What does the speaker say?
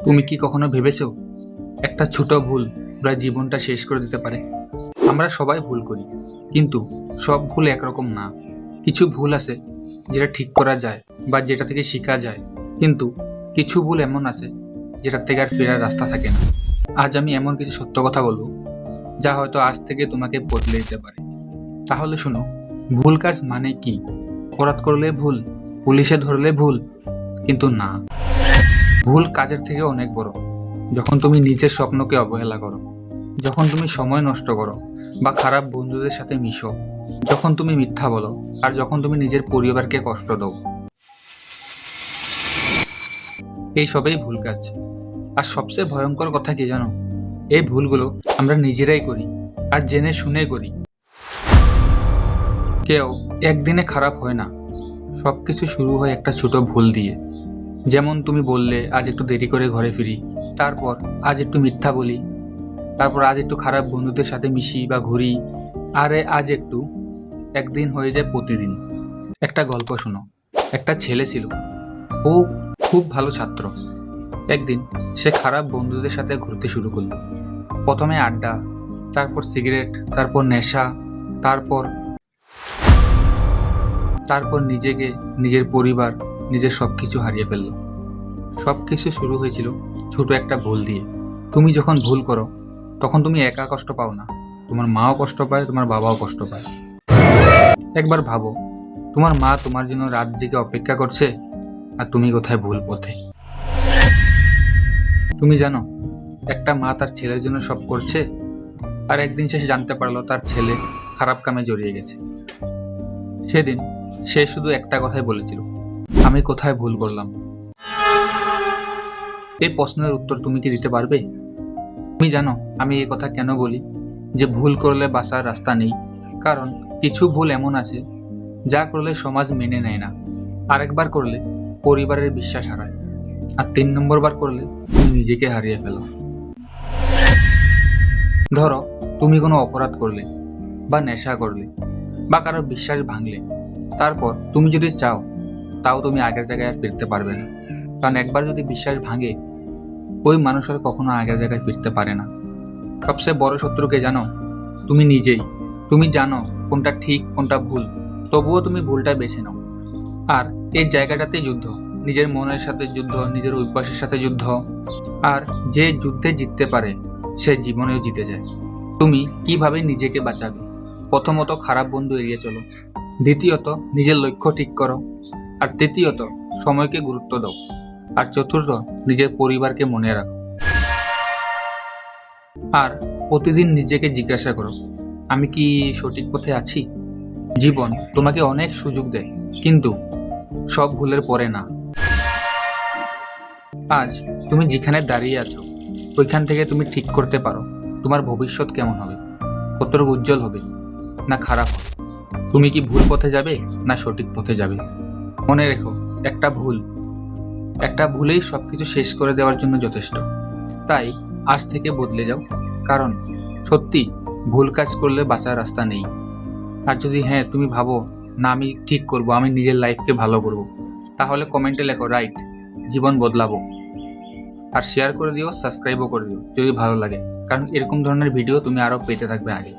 তুমি কি কখনো ভেবেছো একটা ছোট ভুল পুরো জীবনটা শেষ করে দিতে পারে? আমরা সবাই ভুল করি, কিন্তু সব ভুল একরকম না। কিছু ভুল আছে যেটা ঠিক করা যায় বা যেটা থেকে শেখা যায়, কিন্তু কিছু ভুল এমন আছে যেটার থেকে আর ফেরার রাস্তা থাকে না। আজ আমি এমন কিছু সত্য কথা বলবো যা হয়তো আজ থেকে তোমাকে বদলে দিতে পারে। তাহলে শোনো, ভুল কাজ মানে কি? অপরাধ করলে ভুল, পুলিশে ধরলে ভুল, কিন্তু না, ভুল কাজের থেকে অনেক বড়। যখন তুমি নিজের স্বপ্নকে অবহেলা করো, যখন তুমি সময় নষ্ট করো বা খারাপ বন্ধুদের সাথে মিশো, যখন তুমি মিথ্যা বলো, আর যখন তুমি নিজের পরিবারকে কষ্ট দাও, এই সবই ভুল কাজ। আর সবচেয়ে ভয়ঙ্কর কথা কি জানো? এই ভুলগুলো আমরা নিজেরাই করি, আর জেনে শুনে করি। কেউ একদিনে খারাপ হয় না, সবকিছু শুরু হয় একটা ছোট ভুল দিয়ে। যেমন তুমি বললে আজ একটু দেরি করে ঘরে ফিরি, তারপর আজ একটু মিথ্যা বলি, তারপর আজ একটু খারাপ বন্ধুদের সাথে মিশি বা ঘুরি, আরে আজ একটু, একদিন হয়ে যায় প্রতিদিন। একটা গল্প শোনো। একটা ছেলে ছিল, ও খুব ভালো ছাত্র। একদিন সে খারাপ বন্ধুদের সাথে ঘুরতে শুরু করলো। প্রথমে আড্ডা, তারপর সিগারেট, তারপর নেশা, তারপর তারপর নিজেকে, নিজের পরিবার, নিজের সবকিছু হারিয়ে ফেললো। সবকিছু শুরু হয়েছিল ছোট একটা ভুল দিয়ে। তুমি যখন ভুল করো, তখন তুমি একা কষ্ট পাও না, তোমার মাও কষ্ট পায়, তোমার বাবাও কষ্ট পায়। একবার ভাবো, তোমার মা তোমার জন্য রাত জেগে অপেক্ষা করছে, আর তুমি কোথায় ভুল পথে। তুমি জানো, একটা মা তার ছেলের জন্য সব করছে, আর একদিন সে জানতে পারলো তার ছেলে খারাপ কামে জড়িয়ে গেছে। সেদিন সে শুধু একটা কথাই বলেছিল, আমি কোথায় ভুল করলাম? এই প্রশ্নের উত্তর তুমি কি দিতে পারবে? তুমি জানো আমি এই কথা কেন বলি যে ভুল করলে বাঁচার রাস্তা নেই? কারণ কিছু ভুল এমন আছে যা করলে সমাজ মেনে নেয় না, আরেকবার করলে পরিবারের বিশ্বাস হারায়, আর 3 নম্বর বার করলে তুমি নিজেকে হারিয়ে ফেলো। ধরো, তুমি কোনো অপরাধ করলে, বা নেশা করলে, বা কারো বিশ্বাস ভাঙলে, তারপর তুমি যদি চাও, তাও তুমি আগের জায়গায় আর ফিরতে পারবে না। কারণ একবার যদি বিশ্বাস ভাঙে, ওই মানুষ আর কখনো আগের জায়গায় ফিরতে পারে না। সবচেয়ে বড় শত্রুকে জানো? তুমি নিজেই। তুমি জানো কোনটা ঠিক কোনটা ভুল, তবুও তুমি ভুলটা বেছে নাও। আর এই জায়গাটাতেই যুদ্ধ, নিজের মনের সাথে যুদ্ধ, নিজের অভ্যাসের সাথে যুদ্ধ। আর যে যুদ্ধে জিততে পারে, সে জীবনেও জিতে যায়। তুমি কিভাবে নিজেকে বাঁচাবে? প্রথমত, খারাপ বন্ধু এড়িয়ে চলো। দ্বিতীয়ত, নিজের লক্ষ্য ঠিক করো। আর তৃতীয়ত, সময়কে গুরুত্ব দাও। আর চতুর্থ, নিজের পরিবারকে মনে রাখো। আর প্রতিদিন নিজেকে জিজ্ঞাসা করো, আমি কি সঠিক পথে আছি? জীবন তোমাকে অনেক সুযোগ দেয়, কিন্তু সব ভুলের পরে না। আজ তুমি যেখানে দাঁড়িয়ে আছো, ওইখান থেকে তুমি ঠিক করতে পারো তোমার ভবিষ্যৎ কেমন হবে, কতটুকু উজ্জ্বল হবে না খারাপ হবে। তুমি কি ভুল পথে যাবে না সঠিক পথে যাবে? মনে রেখো, একটা ভুলেই সবকিছু শেষ করে দেওয়ার জন্য যথেষ্ট। তাই আজ থেকে বদলে যাও, কারণ সত্যি ভুল কাজ করলে বাঁচার রাস্তা নেই। আর যদি হ্যাঁ তুমি ভাবো না আমি ঠিক করব, আমি নিজের লাইফকে ভালো করব, তাহলে কমেন্টে লেখো রাইট, জীবন বদলাবো। আর শেয়ার করে দিও, সাবস্ক্রাইবও করে দিও যদি ভালো লাগে, কারণ এরকম ধরনের ভিডিও তুমি আরো পেতে থাকবে আগে।